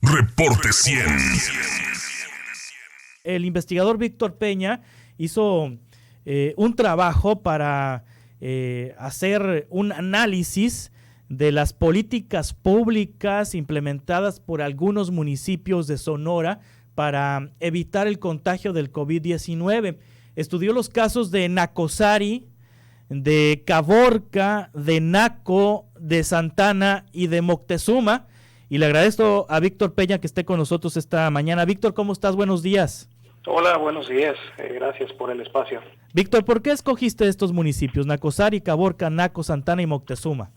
Reporte 100. El investigador Víctor Peña hizo un trabajo para hacer un análisis de las políticas públicas implementadas por algunos municipios de Sonora para evitar el contagio del COVID-19. Estudió los casos de Nacozari, de Caborca, de Naco, de Santana y de Moctezuma. Y le agradezco a Víctor Peña que esté con nosotros esta mañana. Víctor, ¿cómo estás? Buenos días. Hola, buenos días. Gracias por el espacio. Víctor, ¿por qué escogiste estos municipios? Nacozari, Caborca, Naco, Santana y Moctezuma.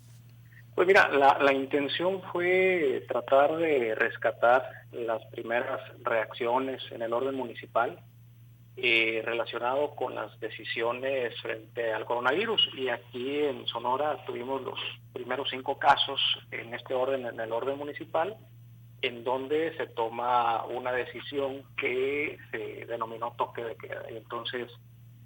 Pues mira, la intención fue tratar de rescatar las primeras reacciones en el orden municipal relacionado con las decisiones frente al coronavirus. Y aquí en Sonora tuvimos los primeros 5 casos en este orden, en el orden municipal, en donde se toma una decisión que se denominó toque de queda. Y entonces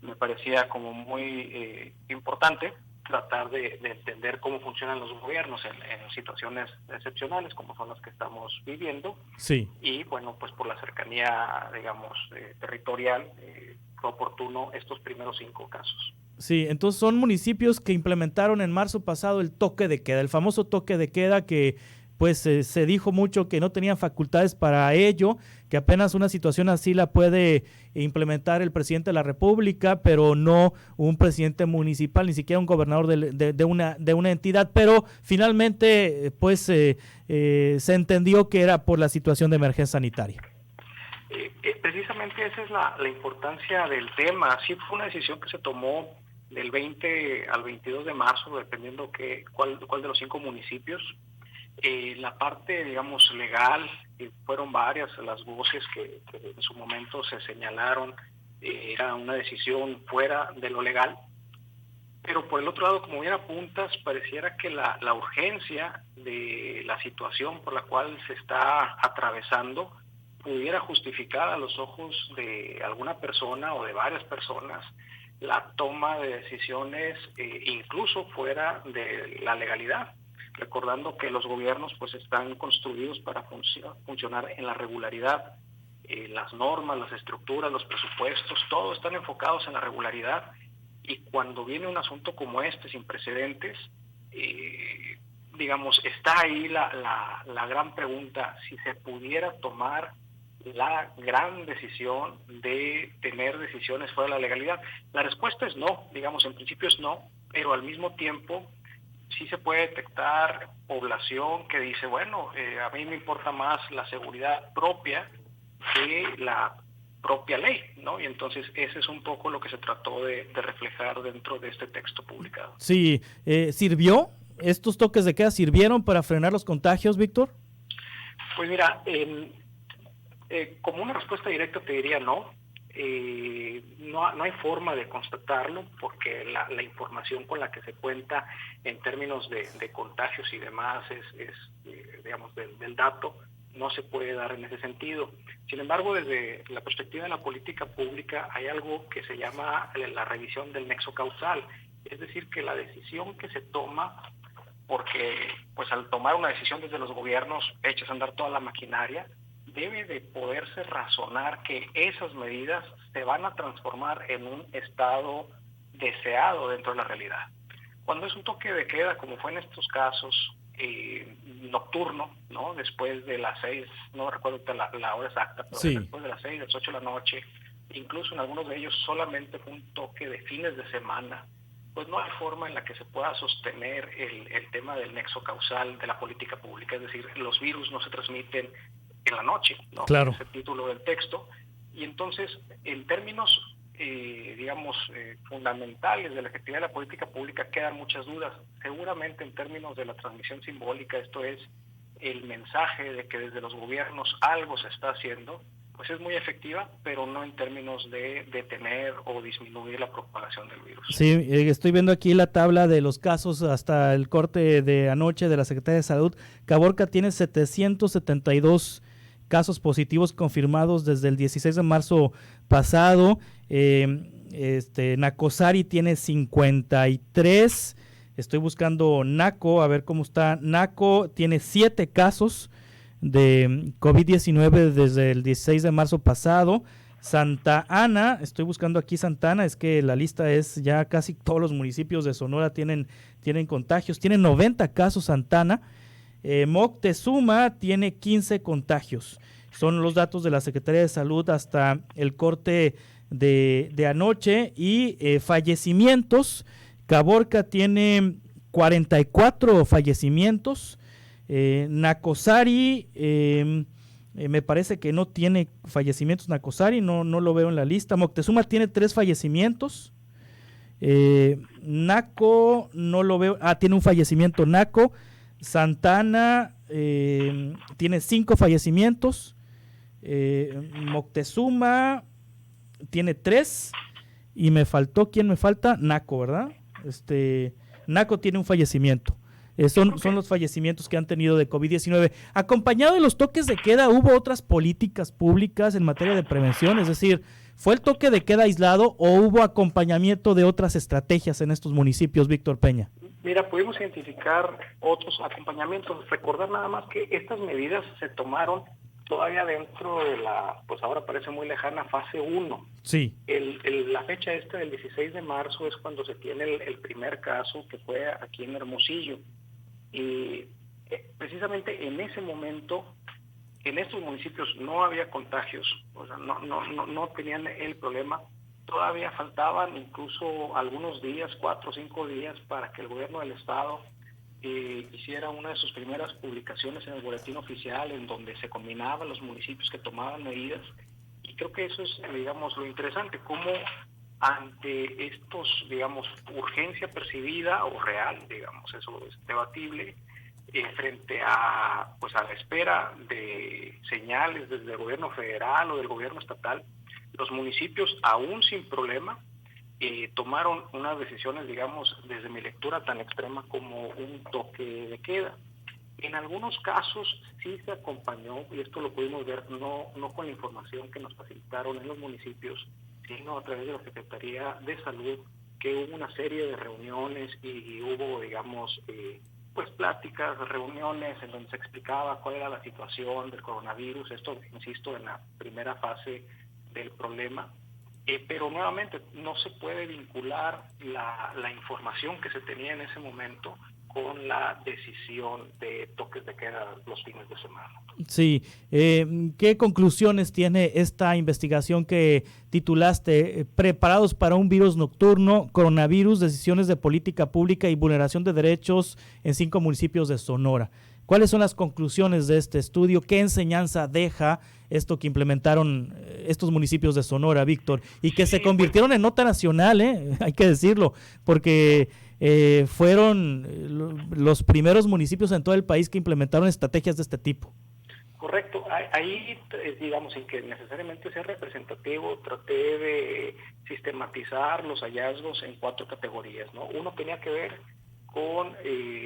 me parecía como muy importante tratar de entender cómo funcionan los gobiernos en situaciones excepcionales como son las que estamos viviendo. Sí. Y bueno, pues por la cercanía, digamos, territorial, fue oportuno estos primeros 5 casos. Sí, entonces son municipios que implementaron en marzo pasado el toque de queda, el famoso toque de queda que pues se dijo mucho que no tenían facultades para ello, que apenas una situación así la puede implementar el presidente de la República, pero no un presidente municipal, ni siquiera un gobernador de una entidad, pero finalmente pues se entendió que era por la situación de emergencia sanitaria. Precisamente esa es la importancia del tema. Sí fue una decisión que se tomó del 20 al 22 de marzo, dependiendo cuál de los 5 municipios. La parte, digamos, legal, fueron varias las voces que en su momento se señalaron, era una decisión fuera de lo legal, pero por el otro lado, como bien apuntas, pareciera que la urgencia de la situación por la cual se está atravesando pudiera justificar a los ojos de alguna persona o de varias personas la toma de decisiones incluso fuera de la legalidad. Recordando que los gobiernos pues están construidos para funcionar en la regularidad. Las normas, las estructuras, los presupuestos, todos están enfocados en la regularidad. Y cuando viene un asunto como este, sin precedentes, digamos, está ahí la gran pregunta, si se pudiera tomar la gran decisión de tener decisiones fuera de la legalidad. La respuesta es no, digamos, en principio es no, pero al mismo tiempo sí se puede detectar población que dice, bueno, a mí me importa más la seguridad propia que la propia ley, ¿no? Y entonces ese es un poco lo que se trató de reflejar dentro de este texto publicado. Sí, ¿sirvió? ¿Estos toques de queda sirvieron para frenar los contagios, Víctor? Pues mira, como una respuesta directa te diría no. No hay forma de constatarlo porque la información con la que se cuenta en términos de contagios y demás digamos, del dato no se puede dar en ese sentido. Sin embargo, desde la perspectiva de la política pública hay algo que se llama la revisión del nexo causal, es decir, que la decisión que se toma, porque pues al tomar una decisión desde los gobiernos echas a andar toda la maquinaria, debe de poderse razonar que esas medidas se van a transformar en un estado deseado dentro de la realidad. Cuando es un toque de queda, como fue en estos casos, nocturno, ¿no? Después de las 6, no recuerdo la hora exacta, pero sí, después de las 6, las 8 de la noche, incluso en algunos de ellos solamente fue un toque de fines de semana, pues no hay forma en la que se pueda sostener el tema del nexo causal de la política pública, es decir, los virus no se transmiten en la noche, ¿no? Claro. Es el título del texto. Y entonces, en términos, digamos, fundamentales de la efectividad de la política pública quedan muchas dudas. Seguramente en términos de la transmisión simbólica, esto es el mensaje de que desde los gobiernos algo se está haciendo, pues es muy efectiva, pero no en términos de detener o disminuir la propagación del virus. Sí, estoy viendo aquí la tabla de los casos hasta el corte de anoche de la Secretaría de Salud. Caborca tiene 772 casos positivos confirmados desde el 16 de marzo pasado. Nacozari tiene 53. Estoy buscando Naco, a ver cómo está. Naco tiene 7 casos de COVID-19 desde el 16 de marzo pasado. Santa Ana, estoy buscando aquí Santa Ana, es que la lista es ya casi todos los municipios de Sonora tienen contagios, tienen 90 casos Santa Ana. Moctezuma tiene 15 contagios. Son los datos de la Secretaría de Salud hasta el corte de anoche. Y fallecimientos, Caborca tiene 44 fallecimientos. Nacozari, me parece que no tiene fallecimientos Nacozari, no lo veo en la lista. Moctezuma tiene 3 fallecimientos. Naco, no lo veo. Tiene un fallecimiento Naco. Santa Ana tiene 5 fallecimientos. Moctezuma tiene 3. Y me faltó, ¿quién me falta? Naco, ¿verdad? Naco tiene un fallecimiento. Son los fallecimientos que han tenido de COVID-19. Acompañado de los toques de queda, ¿hubo otras políticas públicas en materia de prevención? Es decir, ¿fue el toque de queda aislado o hubo acompañamiento de otras estrategias en estos municipios, Víctor Peña? Mira, pudimos identificar otros acompañamientos. Recordar nada más que estas medidas se tomaron todavía dentro de la, pues ahora parece muy lejana, fase 1. Sí. La fecha del 16 de marzo es cuando se tiene el primer caso, que fue aquí en Hermosillo. Y precisamente en ese momento, en estos municipios no había contagios, o sea, no tenían el problema. Todavía faltaban incluso algunos días, 4 o 5 días, para que el gobierno del estado hiciera una de sus primeras publicaciones en el boletín oficial, en donde se combinaban los municipios que tomaban medidas. Y creo que eso es, digamos, lo interesante, cómo ante estos, digamos, urgencia percibida o real, digamos, eso es debatible, frente a, pues, a la espera de señales desde el gobierno federal o del gobierno estatal, los municipios, aún sin problema, tomaron unas decisiones, digamos, desde mi lectura, tan extrema como un toque de queda. En algunos casos sí se acompañó, y esto lo pudimos ver no con la información que nos facilitaron en los municipios, sino a través de la Secretaría de Salud, que hubo una serie de reuniones y hubo, digamos, pues pláticas, reuniones en donde se explicaba cuál era la situación del coronavirus, esto, insisto, en la primera fase del problema. Pero nuevamente no se puede vincular la información que se tenía en ese momento con la decisión de toques de queda los fines de semana. Sí, ¿qué conclusiones tiene esta investigación que titulaste Preparados para un virus nocturno, coronavirus, decisiones de política pública y vulneración de derechos en 5 municipios de Sonora? ¿Cuáles son las conclusiones de este estudio? ¿Qué enseñanza deja esto que implementaron estos municipios de Sonora, Víctor? Y que se convirtieron en nota nacional, hay que decirlo, porque fueron los primeros municipios en todo el país que implementaron estrategias de este tipo. Correcto. Ahí, digamos, sin que necesariamente sea representativo, traté de sistematizar los hallazgos en 4 categorías, ¿no? Uno tenía que ver con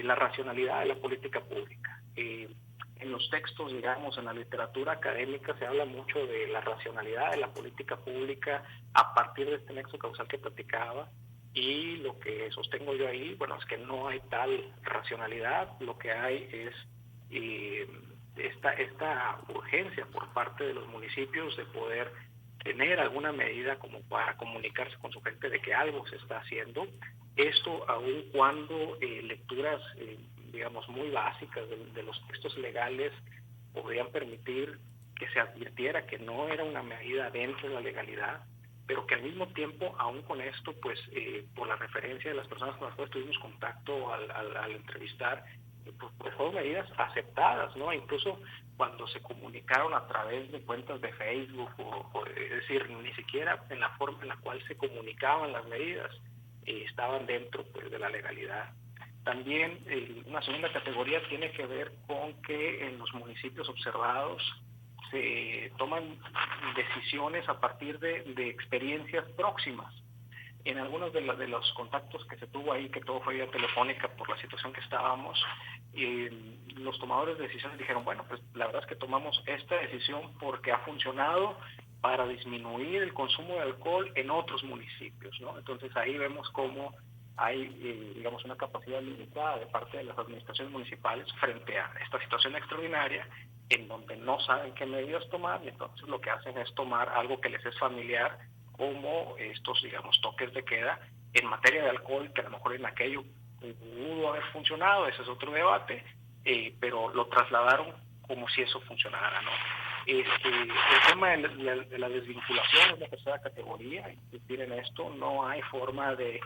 la racionalidad de la política pública. En los textos, digamos, en la literatura académica se habla mucho de la racionalidad de la política pública a partir de este nexo causal que platicaba, y lo que sostengo yo ahí, bueno, es que no hay tal racionalidad, lo que hay es esta urgencia por parte de los municipios de poder tener alguna medida como para comunicarse con su gente de que algo se está haciendo. Esto aun cuando lecturas, digamos, muy básicas de los textos legales podrían permitir que se advirtiera que no era una medida dentro de la legalidad, pero que al mismo tiempo, aún con esto, pues por la referencia de las personas con las cuales tuvimos contacto al entrevistar, pues fueron medidas aceptadas, ¿no? Incluso cuando se comunicaron a través de cuentas de Facebook, es decir, ni siquiera en la forma en la cual se comunicaban las medidas estaban dentro, pues, de la legalidad. También una segunda categoría tiene que ver con que en los municipios observados se toman decisiones a partir de experiencias próximas. En algunos de los contactos que se tuvo ahí, que todo fue vía telefónica por la situación que estábamos, los tomadores de decisiones dijeron, bueno, pues la verdad es que tomamos esta decisión porque ha funcionado para disminuir el consumo de alcohol en otros municipios, ¿no? Entonces ahí vemos cómo hay, digamos, una capacidad limitada de parte de las administraciones municipales frente a esta situación extraordinaria, en donde no saben qué medidas tomar, y entonces lo que hacen es tomar algo que les es familiar, como estos, digamos, toques de queda en materia de alcohol, que a lo mejor en aquello pudo haber funcionado, ese es otro debate, pero lo trasladaron como si eso funcionara, ¿no? El tema de la desvinculación es la tercera categoría, insistir en esto, no hay forma de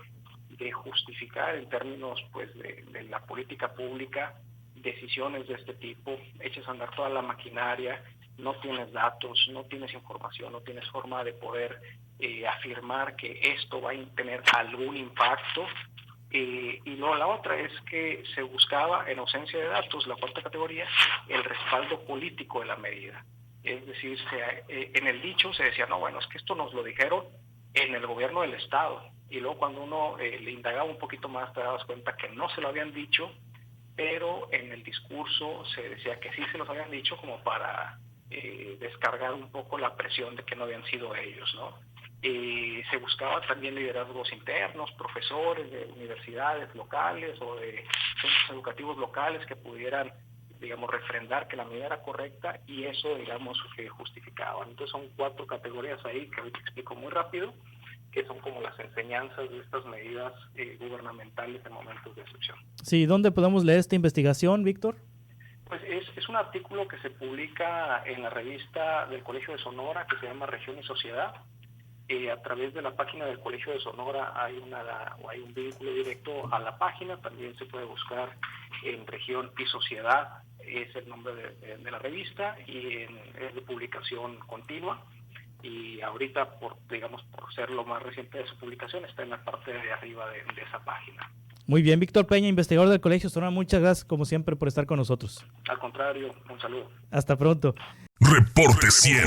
justificar en términos pues de la política pública decisiones de este tipo, eches a andar toda la maquinaria, no tienes datos, no tienes información, no tienes forma de poder afirmar que esto va a tener algún impacto. Y luego la otra es que se buscaba, en ausencia de datos, la cuarta categoría, el respaldo político de la medida. Es decir, en el dicho se decía, no, bueno, es que esto nos lo dijeron en el gobierno del Estado. Y luego cuando uno le indagaba un poquito más, te dabas cuenta que no se lo habían dicho, pero en el discurso se decía que sí se los habían dicho, como para descargar un poco la presión de que no habían sido ellos, ¿no? Se buscaba también liderazgos internos, profesores de universidades locales o de centros educativos locales que pudieran, digamos, refrendar que la medida era correcta, y eso, digamos, que justificaban. Entonces son 4 categorías ahí que ahorita explico muy rápido, que son como las enseñanzas de estas medidas gubernamentales en momentos de excepción. Sí, ¿dónde podemos leer esta investigación, Víctor? Pues es un artículo que se publica en la revista del Colegio de Sonora, que se llama Región y Sociedad. A través de la página del Colegio de Sonora hay un vínculo directo a la página. También se puede buscar en Región y Sociedad, es el nombre de la revista, y es de publicación continua. Y ahorita, por ser lo más reciente de su publicación, está en la parte de arriba de esa página. Muy bien, Víctor Peña, investigador del Colegio Sonora, muchas gracias como siempre por estar con nosotros. Al contrario, un saludo. Hasta pronto. Reporte 100.